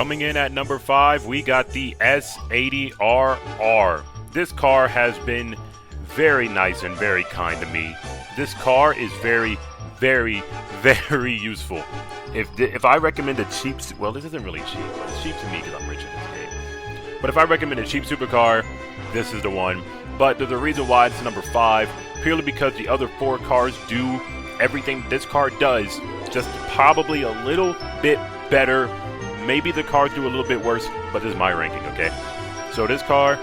Coming in at number 5, we got the S80RR. This car has been very nice and very kind to me. This car is very, very, very useful. If I recommend a cheap, well, this isn't really cheap, but it's cheap to me because I'm rich in this game. But if I recommend a cheap supercar, this is the one. But there's a reason why it's number 5, purely because the other 4 cars do everything this car does, just probably a little bit better. Maybe the cars do a little bit worse, but this is my ranking, okay? So this car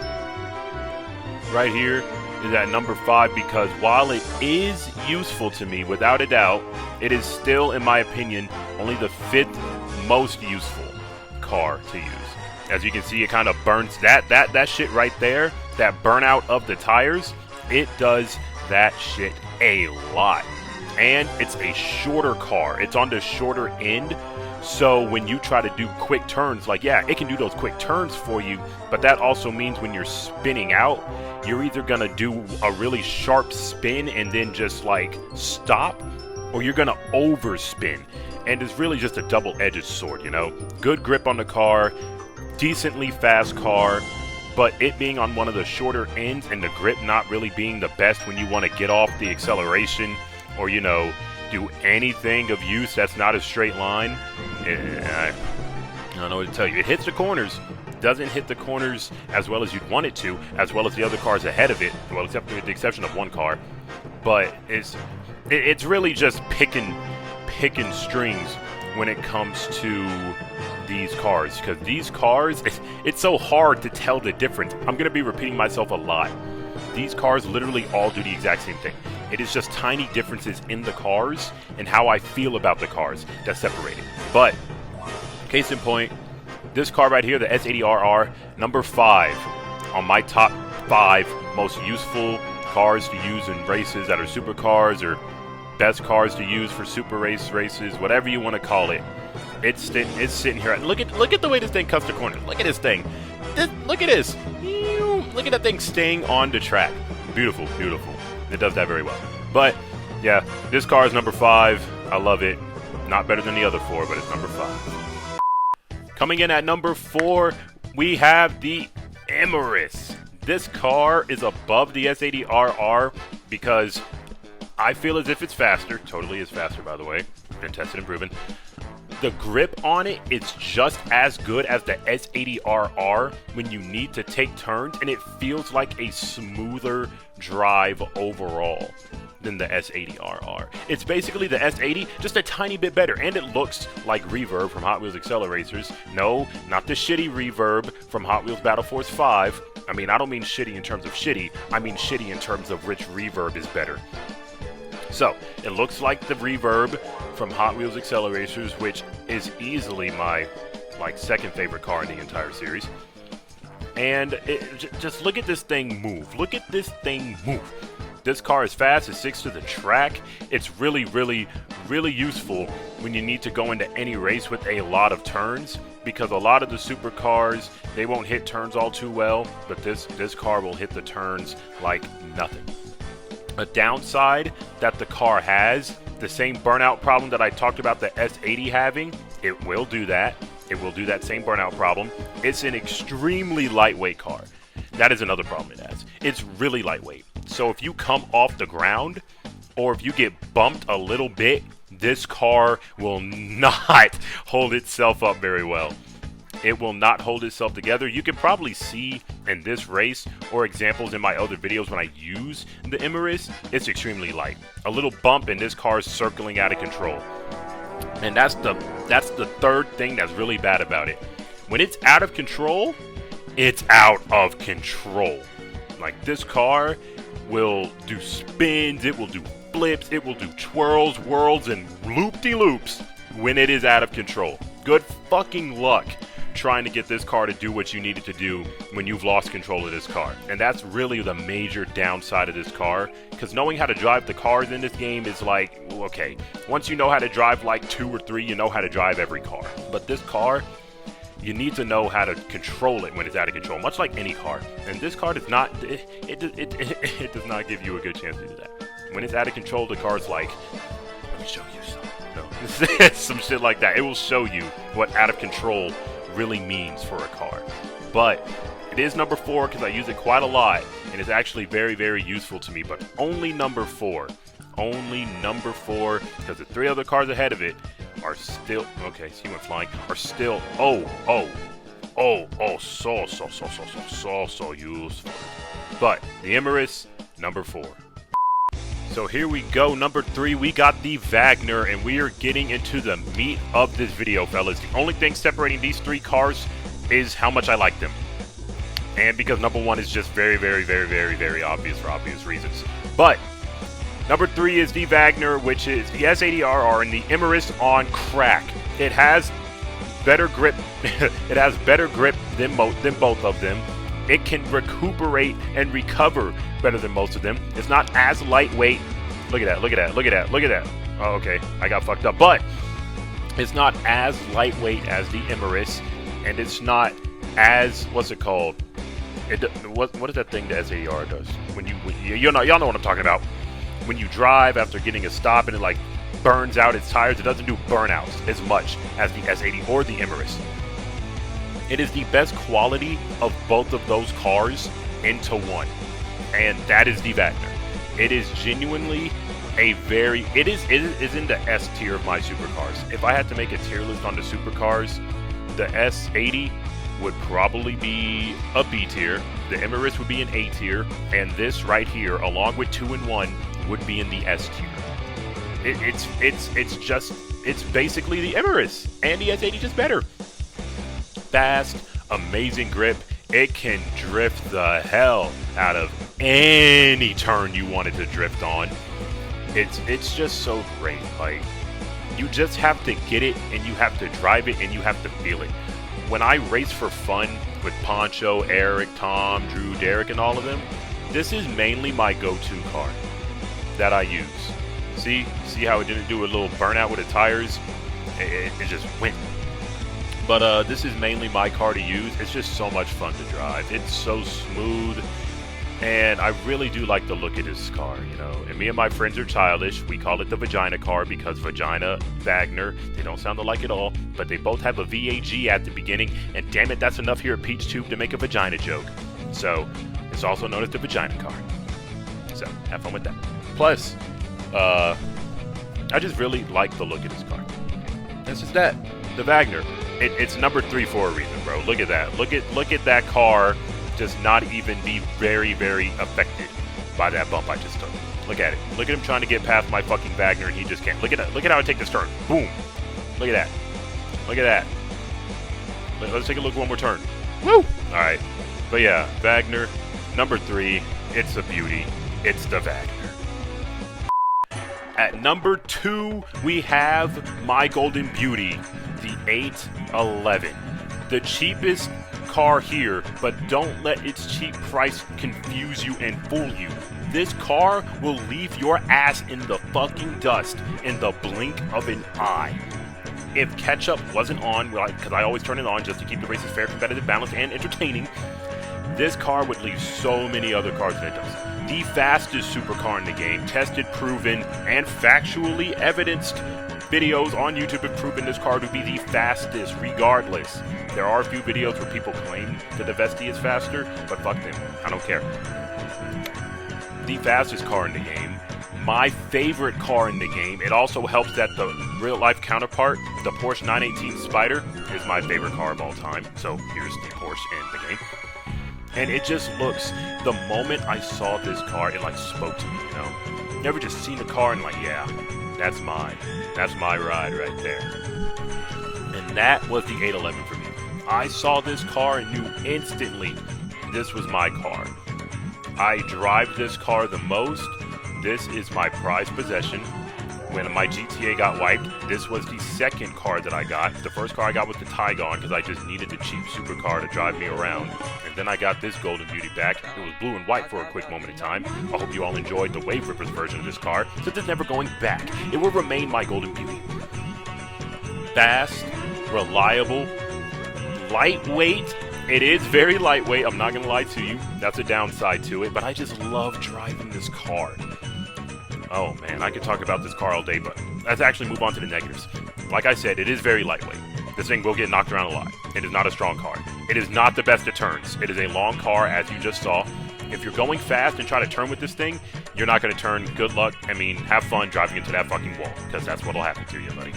right here is at number 5 because while it is useful to me, without a doubt, it is still, in my opinion, only the 5th most useful car to use. As you can see, it kind of burns that shit right there, that burnout of the tires, it does that shit a lot. And it's a shorter car. It's on the shorter end. So when you try to do quick turns, like, yeah, it can do those quick turns for you, but that also means when you're spinning out, you're either going to do a really sharp spin and then just like stop, or you're going to overspin. And it's really just a double-edged sword, you know? Good grip on the car, decently fast car, but it being on one of the shorter ends and the grip not really being the best when you want to get off the acceleration or, you know, do anything of use that's not a straight line. I don't know what to tell you. It hits the corners, doesn't hit the corners as well as you'd want it to, as well as the other cars ahead of it, well, except with the exception of one car. But it's really just picking strings when it comes to these cars, because these cars, it's so hard to tell the difference. I'm going to be repeating myself a lot. These cars literally all do the exact same thing. It is just tiny differences in the cars and how I feel about the cars that separate it. But, case in point, this car right here, the S80RR, number 5 on my top 5 most useful cars to use in races that are supercars or best cars to use for super races, whatever you want to call it. It's sitting here. Look at the way this thing cuts the corner. Look at this thing. Look at this. Look at that thing staying on the track. Beautiful, beautiful. It does that very well. But, yeah, this car is number 5. I love it. Not better than the other 4, but it's number 5. Coming in at number 4, we have the Amorous. This car is above the S80RR because I feel as if it's faster. Totally is faster, by the way. Been tested and proven. The grip on it is just as good as the S80RR when you need to take turns, and it feels like a smoother drive overall than the S80RR. It's basically the S80, just a tiny bit better, and it looks like Reverb from Hot Wheels Acceleracers. No, not the shitty Reverb from Hot Wheels Battle Force 5. I mean, I don't mean shitty in terms of shitty, I mean shitty in terms of which Reverb is better. So, it looks like the Reverb from Hot Wheels Acceleracers, which is easily my, second favorite car in the entire series. And just look at this thing move. Look at this thing move. This car is fast, it sticks to the track. It's really, really, really useful when you need to go into any race with a lot of turns, because a lot of the supercars, they won't hit turns all too well, but this car will hit the turns like nothing. A downside that the car has, the same burnout problem that I talked about the S80 having, it will do that. It will do that same burnout problem. It's an extremely lightweight car. That is another problem it has. It's really lightweight. So if you come off the ground, or if you get bumped a little bit, this car will not hold itself up very well. It will not hold itself together. You can probably see in this race or examples in my other videos when I use the Amorous, it's extremely light. A little bump and this car is circling out of control. And that's the third thing that's really bad about it. When it's out of control, it's out of control. Like, this car will do spins, it will do flips, it will do twirls, whirls, and loop-de-loops when it is out of control. Good fucking luck trying to get this car to do what you need it to do when you've lost control of this car. And that's really the major downside of this car, because knowing how to drive the cars in this game is like, okay, once you know how to drive like 2 or 3, you know how to drive every car. But this car, you need to know how to control it when it's out of control, much like any car. And this car does not, it does not give you a good chance to do that. When it's out of control, the car's like, let me show you something. No, some shit like that. It will show you what out of control really means for a car. But it is number 4 because I use it quite a lot, and it's actually very, very useful to me, but only number 4. Only number 4, because the 3 other cars ahead of it are still, okay, so he went flying, are still, so useful. But the Amorous, number 4. So here we go, number 3, we got the Wagner, and we are getting into the meat of this video, fellas. The only thing separating these 3 cars is how much I like them. And because number 1 is just very, very, very, very, very obvious for obvious reasons. But number 3 is the Wagner, which is the S80RR and the Amorous on crack. It has better grip. It has better grip than both of them. It can recuperate and recover better than most of them. It's not as lightweight. Look at that, look at that, look at that, look at that. Oh, okay, I got fucked up. But it's not as lightweight as the Amorous, and it's not as, what's it called? What is that thing the S80R does? Y'all know what I'm talking about. When you drive after getting a stop and it like burns out its tires, it doesn't do burnouts as much as the S80 or the Amorous. It is the best quality of both of those cars into one, and that is the Wagner. It is genuinely a very, it is in the S tier of my supercars. If I had to make a tier list on the supercars, the S80 would probably be a B tier, the Amorous would be an A tier, and this right here, along with 2 and 1, would be in the S tier. It's basically the Amorous and the S80 just better. Fast, amazing grip. It can drift the hell out of any turn you wanted to drift on. It's just so great. Like, you just have to get it, and you have to drive it, and you have to feel it. When I race for fun with Poncho, Eric, Tom, Drew, Derek, and all of them, this is mainly my go-to car that I use. See how it didn't do a little burnout with the tires? It just went. But this is mainly my car to use. It's just so much fun to drive. It's so smooth, and I really do like the look of this car, you know. And me and my friends are childish. We call it the vagina car because vagina, Wagner, they don't sound alike at all, but they both have a VAG at the beginning, and damn it, that's enough here at Peach Tube to make a vagina joke. So it's also known as the vagina car. So have fun with that. Plus, I just really like the look of this car. That's just that. The Wagner. It's number 3 for a reason, bro. Look at that. Look at that car just not even be very, very affected by that bump I just took. Look at it. Look at him trying to get past my fucking Wagner, and he just can't. Look at how I take this turn. Boom. Look at that. Look at that. Let's take a look one more turn. Woo! All right. But yeah, Wagner, number 3. It's a beauty. It's the Wagner. At number 2, we have my golden beauty, the 811. The cheapest car here, but don't let its cheap price confuse you and fool you. This car will leave your ass in the fucking dust in the blink of an eye. If ketchup wasn't on, because I always turn it on just to keep the races fair, competitive, balanced, and entertaining, this car would leave so many other cars in the dust. The fastest supercar in the game, tested, proven, and factually evidenced. Videos on YouTube have proven this car to be the fastest regardless. There are a few videos where people claim that the Vesti is faster, but fuck them, I don't care. The fastest car in the game, my favorite car in the game. It also helps that the real-life counterpart, the Porsche 918 Spyder, is my favorite car of all time. So here's the Porsche in the game. And it just looks, the moment I saw this car, it like spoke to me, you know? You ever just seen the car and like, yeah, that's mine. That's my ride right there. And that was the 811 for me. I saw this car and knew instantly this was my car. I drive this car the most. This is my prized possession. When my GTA got wiped, this was the second car that I got. The first car I got was the Tygon because I just needed a cheap supercar to drive me around. And then I got this Golden Beauty back. It was blue and white for a quick moment in time. I hope you all enjoyed the Wave Rippers version of this car, since it's never going back. It will remain my Golden Beauty. Fast, reliable, lightweight. It is very lightweight, I'm not going to lie to you. That's a downside to it, but I just love driving this car. Oh man, I could talk about this car all day, but let's actually move on to the negatives. Like I said, it is very lightweight. This thing will get knocked around a lot. It is not a strong car. It is not the best at turns. It is a long car, as you just saw. If you're going fast and try to turn with this thing, you're not going to turn. Good luck. I mean, have fun driving into that fucking wall, because that's what will happen to you, buddy.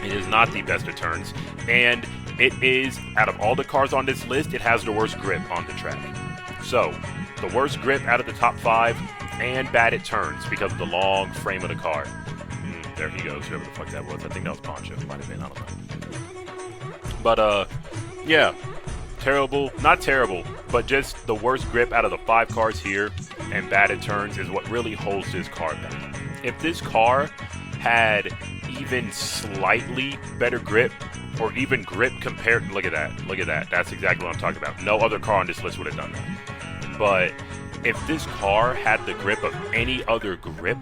It is not the best at turns, and it is, out of all the cars on this list, it has the worst grip on the track. So, the worst grip out of the top 5, and bad at turns because of the long frame of the car. There he goes, whoever the fuck that was. I think that was Poncho. Might have been, I don't know. But, yeah. Terrible. Not terrible, but just the worst grip out of the 5 cars here, and bad at turns is what really holds this car back. If this car had even slightly better grip, or even grip compared, look at that, that's exactly what I'm talking about. No other car on this list would have done that. But if this car had the grip of any other grip,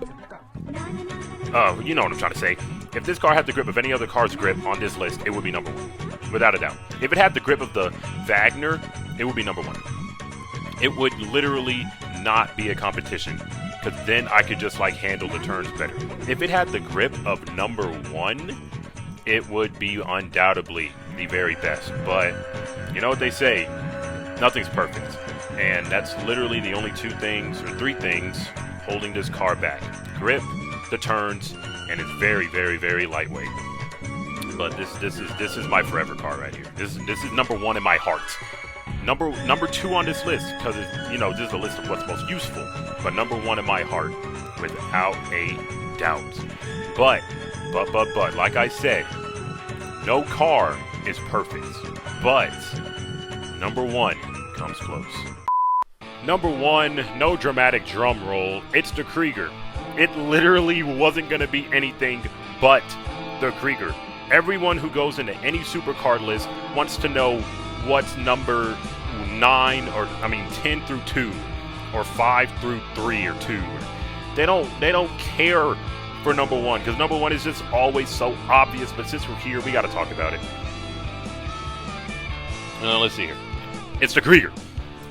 you know what I'm trying to say. If this car had the grip of any other car's grip on this list, it would be number 1, without a doubt. If it had the grip of the Wagner, it would be number 1. It would literally not be a competition, because then I could just like handle the turns better. If it had the grip of number 1, it would be undoubtedly the very best. But you know what they say, nothing's perfect, and that's literally the only 2 things or 3 things holding this car back: grip, the turns, and it's very, very, very lightweight. But this is my forever car right here. This is number 1 in my heart. Number 2 on this list, because this is a list of what's most useful. But number 1 in my heart, without a doubt. But, like I said, no car is perfect. But number 1 comes close. Number 1, no dramatic drum roll. It's the Krieger. It literally wasn't going to be anything but the Krieger. Everyone who goes into any supercar list wants to know what's number 10 through 2, or 5 through 3 or 2. They don't care for number 1, because number 1 is just always so obvious. But since we're here, we got to talk about it. Let's see here. It's the Krieger.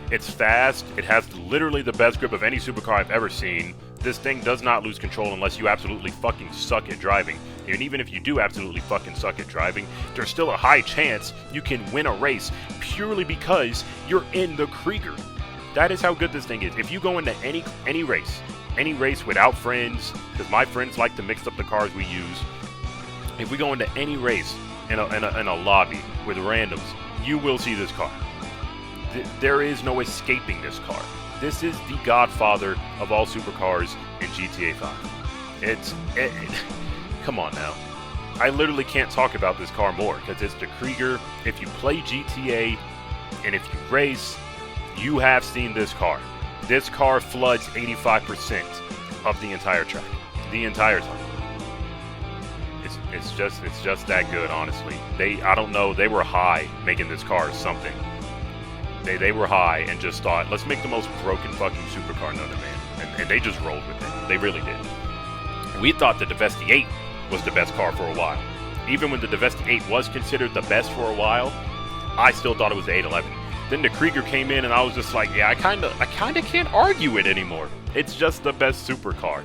It's fast. It has literally the best grip of any supercar I've ever seen. This thing does not lose control unless you absolutely fucking suck at driving. And even if you do absolutely fucking suck at driving, there's still a high chance you can win a race purely because you're in the Krieger. That is how good this thing is. If you go into any race without friends, because my friends like to mix up the cars we use. If we go into any race in a lobby with randoms, you will see this car. There is no escaping this car. This is the godfather of all supercars in GTA 5. Come on now. I literally can't talk about this car more, because it's the Krieger. If you play GTA and if you race, you have seen this car. This car floods 85% of the entire track. The entire time. It's just that good, honestly. I don't know, they were high making this car or something. They were high and just thought, let's make the most broken fucking supercar known to man. And they just rolled with it. They really did. We thought the Devesti 8 was the best car for a while. Even when the Devesti 8 was considered the best for a while, I still thought it was the 811. Then the Krieger came in and I was just like, yeah, I kinda can't argue it anymore. It's just the best supercar.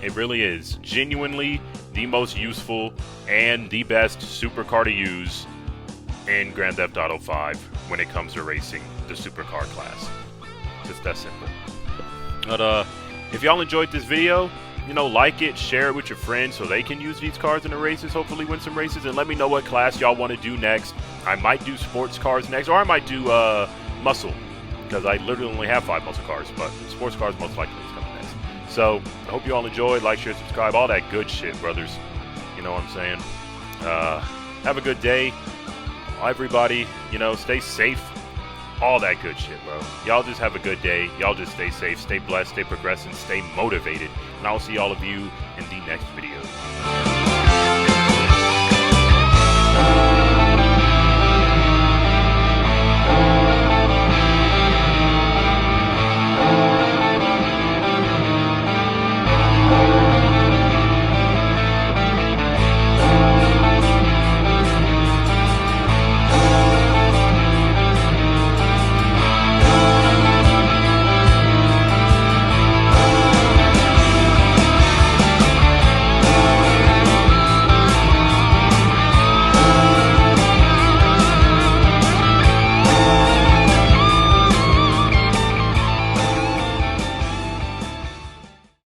It really is. Genuinely the most useful and the best supercar to use in Grand Theft Auto 5 when it comes to racing the supercar class. Just that simple. But if y'all enjoyed this video, like it, share it with your friends so they can use these cars in the races, hopefully win some races, and let me know what class y'all want to do next. I might do sports cars next, or I might do muscle, because I literally only have 5 muscle cars, but sports cars most likely is coming next. So, I hope you all enjoyed. Like, share, subscribe, all that good shit, brothers. You know what I'm saying? Have a good day. Everybody, stay safe. All that good shit, bro. Y'all just have a good day. Y'all just stay safe, stay blessed, stay progressive, stay motivated. And I'll see all of you in the next video.